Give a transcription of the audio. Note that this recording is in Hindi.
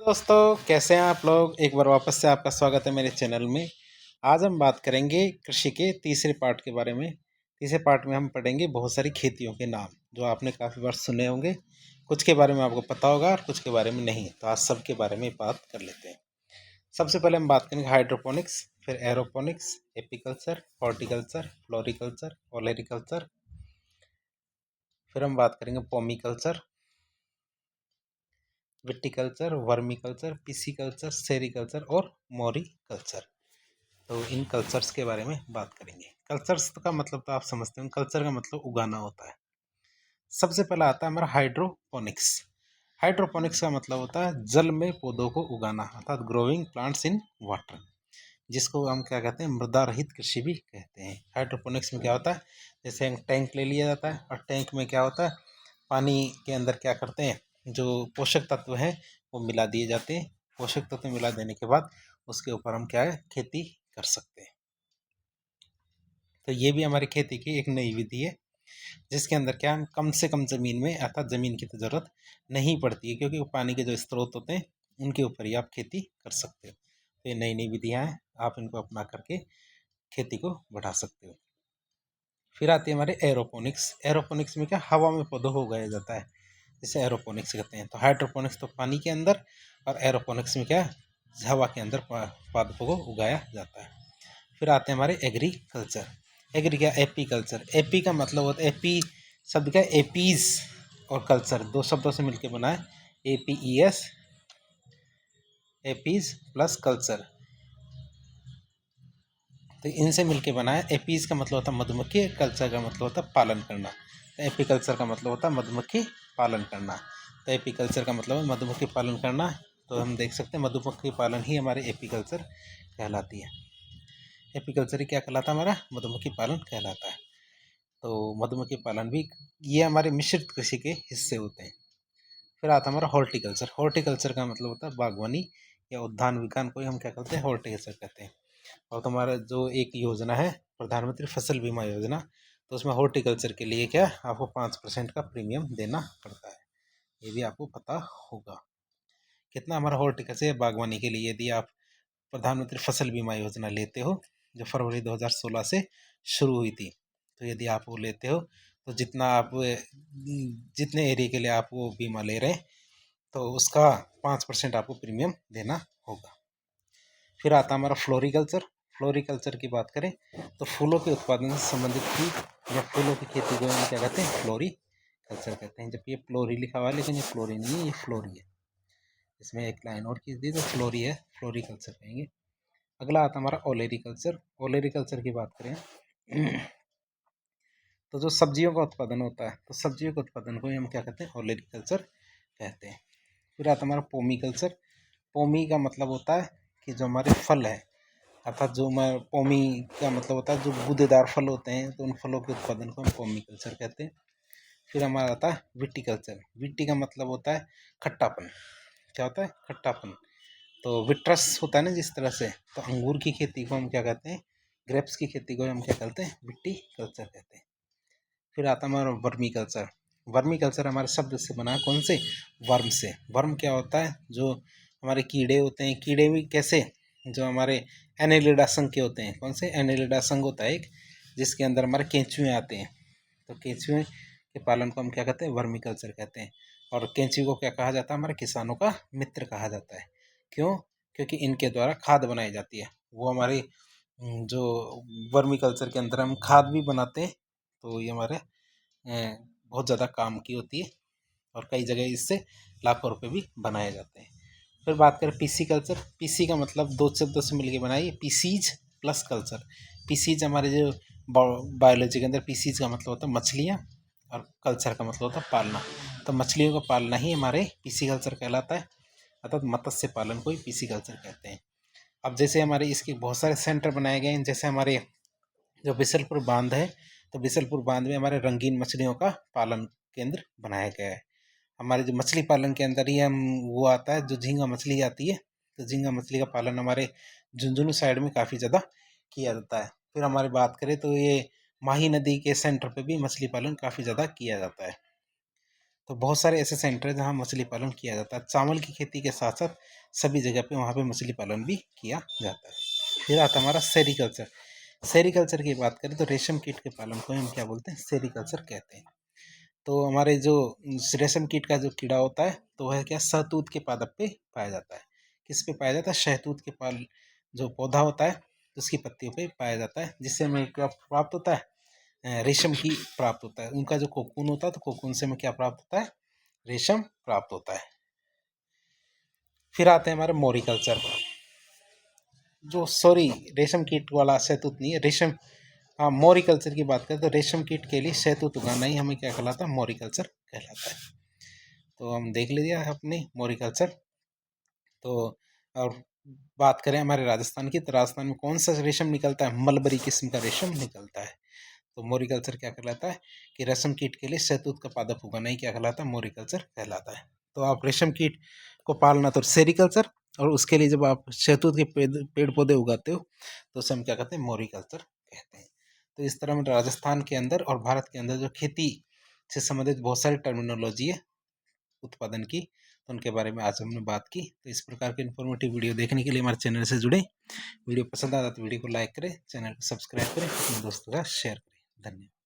दोस्तों, कैसे हैं आप लोग। एक बार वापस से आपका स्वागत है मेरे चैनल में। आज हम बात करेंगे कृषि के तीसरे पार्ट के बारे में। तीसरे पार्ट में हम पढ़ेंगे बहुत सारी खेतियों के नाम जो आपने काफ़ी बार सुने होंगे। कुछ के बारे में आपको पता होगा और कुछ के बारे में नहीं। तो आज सब के बारे में बात कर लेते हैं। सबसे पहले हम बात करेंगे हाइड्रोपोनिक्स, फिर aeroponics, apiculture, horticulture, floriculture, olericulture. फिर हम बात करेंगे पोमीकल्चर, विटिकल्चर, वर्मीकल्चर, पिसीकल्चर, सेरिकल्चर और मोरिकल्चर। तो इन कल्चर्स के बारे में बात करेंगे। कल्चर्स का मतलब तो आप समझते हैं, कल्चर का मतलब उगाना होता है। सबसे पहला आता है हमारा हाइड्रोपोनिक्स। हाइड्रोपोनिक्स का मतलब होता है जल में पौधों को उगाना, अर्थात ग्रोइंग प्लांट्स इन वाटर, जिसको हम क्या कहते हैं, मृदा रहित कृषि भी कहते हैं। हाइड्रोपोनिक्स में क्या होता है, जैसे हम टैंक ले लिया जाता है और टैंक में क्या होता है, पानी के अंदर क्या करते हैं, जो पोषक तत्व हैं वो मिला दिए जाते हैं। पोषक तत्व मिला देने के बाद उसके ऊपर हम क्या है, खेती कर सकते हैं। तो ये भी हमारी खेती की एक नई विधि है, जिसके अंदर क्या हम कम से कम ज़मीन में, अर्थात ज़मीन की तो ज़रूरत नहीं पड़ती है, क्योंकि वो पानी के जो स्रोत होते हैं उनके ऊपर ही आप खेती कर सकते हो। तो ये नई नई विधियाँ हैं, आप इनको अपना करके खेती को बढ़ा सकते हो। फिर आती है हमारे एरोपोनिक्स। एरोपोनिक्स में क्या, हवा में पौधों को उगाया जाता है, जिसे एरोपोनिक्स कहते हैं। तो हाइड्रोपोनिक्स तो पानी के अंदर, और एरोपोनिक्स में क्या, हवा के अंदर पादपों को उगाया जाता है। फिर आते हैं हमारे एग्रीकल्चर। एग्री क्या, एपी कल्चर। एपी का मतलब होता है, एपी शब्द क्या, एपीज और कल्चर दो शब्दों से मिलकर बना है, APES, एपीज प्लस कल्चर। तो इनसे मिलके बना है। एपीज का मतलब होता है मधुमक्खी, कल्चर का मतलब होता है पालन करना। तो एपीकल्चर का मतलब होता है मधुमक्खी पालन करना। तो एपीकल्चर का मतलब है मधुमक्खी पालन करना। तो हम देख सकते हैं मधुमक्खी पालन ही हमारे एपीकल्चर कहलाती है। एपीकल्चर ही क्या कहलाता है, हमारा मधुमक्खी पालन कहलाता है। तो मधुमक्खी पालन भी, ये हमारे मिश्रित कृषि के हिस्से होते हैं। फिर आता है हमारा हॉर्टिकल्चर। हॉर्टिकल्चर का मतलब होता है बागवानी या उद्यान विज्ञान को ही हम क्या कहते हैं, हॉर्टिकल्चर कहते हैं। और तुम्हारा जो एक योजना है, प्रधानमंत्री फसल बीमा योजना, तो उसमें हॉर्टिकल्चर के लिए क्या, आपको 5% का प्रीमियम देना पड़ता है। ये भी आपको पता होगा। कितना हमारा हॉर्टिकल्चर या बागवानी के लिए, यदि आप प्रधानमंत्री फसल बीमा योजना लेते हो, जो फरवरी 2016 से शुरू हुई थी, तो यदि आप वो लेते हो तो जितना आप जितने एरिया के लिए आप वो बीमा ले रहे हैं, तो उसका 5% आपको प्रीमियम देना होगा। फिर आता हमारा फ्लोरिकल्चर। फ्लोरिकल्चर की बात करें तो फूलों के उत्पादन से संबंधित की या फूलों की खेती को हम क्या कहते हैं, फ्लोरिकल्चर कहते हैं। जब ये फ्लोरी लिखा हुआ है, लेकिन ये फ्लोरी नहीं है, ये फ्लोरी है। इसमें एक लाइन और खींच दी तो फ्लोरी है, फ्लोरिकल्चर कहेंगे। अगला आता हमारा ओलेरिकल्चर। ओलेरिकल्चर की बात करें तो जो सब्जियों का उत्पादन होता है, तो सब्जियों के उत्पादन को हम क्या कहते हैं, ओलेरिकल्चर कहते हैं। फिर आता हमारा पोमीकल्चर। पोमी का मतलब होता है कि जो हमारे फल है, अर्थात जो मैं, पोमी का मतलब होता है जो गूदेदार फल होते हैं, तो उन फलों के उत्पादन को हम पोमीकल्चर कहते हैं। फिर हमारा आता है विटीकल्चर। विटी का मतलब होता है खट्टापन। क्या होता है, खट्टापन। तो विट्रस होता है ना जिस तरह से, तो अंगूर की खेती को हम क्या कहते हैं, ग्रेप्स की खेती को हम क्या कहते हैं, विटीकल्चर कहते हैं। फिर आता है हमारा वर्मी कल्चर। वर्मी कल्चर हमारे शब्द से बना है, कौन से, वर्म से। वर्म क्या होता है, जो हमारे कीड़े होते हैं। कीड़े भी कैसे, जो हमारे एनेलिडा संघ के होते हैं। कौन से, एनेलिडा संघ होता है एक, जिसके अंदर हमारे केंचुए आते हैं। तो केंचुए के पालन को हम क्या कहते हैं, वर्मी कल्चर कहते हैं। और केंचुए को क्या कहा जाता है, हमारे किसानों का मित्र कहा जाता है। क्यों, क्योंकि इनके द्वारा खाद बनाई जाती है। वो हमारे जो वर्मी कल्चर के अंदर हम खाद भी बनाते हैं, तो ये हमारे बहुत ज़्यादा काम की होती है, और कई जगह इससे लाखों रुपए भी बनाए जाते हैं। फिर बात करें पीसी कल्चर। पीसी का मतलब दो शब्दों से मिलकर बना है, पीसीज प्लस कल्चर। पीसीज हमारे जो बायोलॉजी के अंदर, पीसीज का मतलब होता है मछलियाँ, और कल्चर का मतलब होता है पालना। तो मछलियों का पालना ही हमारे पीसी कल्चर कहलाता है, अर्थात मत्स्य पालन को ही पीसी कल्चर कहते हैं। अब जैसे हमारे इसके बहुत सारे सेंटर बनाए गए हैं, जैसे हमारे जो बिसलपुर बांध है, तो बिसलपुर बांध में हमारे रंगीन मछलियों का पालन केंद्र बनाया गया है। हमारे जो मछली पालन के अंदर ही हम, वो आता है जो झींगा मछली आती है, तो झींगा मछली का पालन हमारे झुंझुनू साइड में काफ़ी ज़्यादा किया जाता है। फिर हमारी बात करें तो ये माही नदी के सेंटर पे भी मछली पालन काफ़ी ज़्यादा किया जाता है। तो बहुत सारे ऐसे सेंटर है जहाँ मछली पालन किया जाता है। चावल की खेती के साथ साथ सभी जगह पे वहाँ पे मछली पालन भी किया जाता है। फिर आता हमारा सेरीकल्चर। सेरीकल्चर की बात करें तो रेशम कीट के पालन को हम क्या बोलते हैं, सेरीकल्चर कहते हैं। तो हमारे जो रेशम कीट का जो कीड़ा होता है तो वह क्या शहतूत के पादप पे पाया जाता है। किस पे पाया जाता है, शहतूत के पाल जो पौधा होता है उसकी पत्तियों पे पाया जाता है, जिससे हमें क्या प्राप्त होता है, रेशम की प्राप्त होता है। उनका जो कोकून होता है तो कोकून से हमें क्या प्राप्त होता है, रेशम प्राप्त होता है। फिर आते हैं हमारे मोरिकल्चर, जो सॉरी रेशम कीट वाला शहतूत नहीं है, रेशम, हाँ मोरिकल्चर की बात करें तो रेशम कीट के लिए शहतूत उगाना ही हमें क्या कहलाता है, मोरिकल्चर कहलाता है। तो हम देख लीजिए अपनी मोरिकल्चर। तो और बात करें हमारे राजस्थान की, तो राजस्थान में कौन सा रेशम निकलता है, मलबरी किस्म का रेशम निकलता है। तो मोरिकल्चर क्या कहलाता है कि रेशम कीट के लिए शहतूत का पादप उगाना ही क्या कहलाता है, मोरिकल्चर कहलाता है। तो आप रेशम कीट को पालना तो सेरिकल्चर, और उसके लिए जब आप शहतूत के पेड़ पौधे उगाते हो तो उसे हम क्या कहते हैं, मोरिकल्चर कहते हैं। तो इस तरह में राजस्थान के अंदर और भारत के अंदर जो खेती से संबंधित बहुत सारी टर्मिनोलॉजी है उत्पादन की, तो उनके बारे में आज हमने बात की। तो इस प्रकार के इन्फॉर्मेटिव वीडियो देखने के लिए हमारे चैनल से जुड़े। वीडियो पसंद आता तो वीडियो को लाइक करें, चैनल को सब्सक्राइब करें, अपने दोस्तों का शेयर करें। धन्यवाद।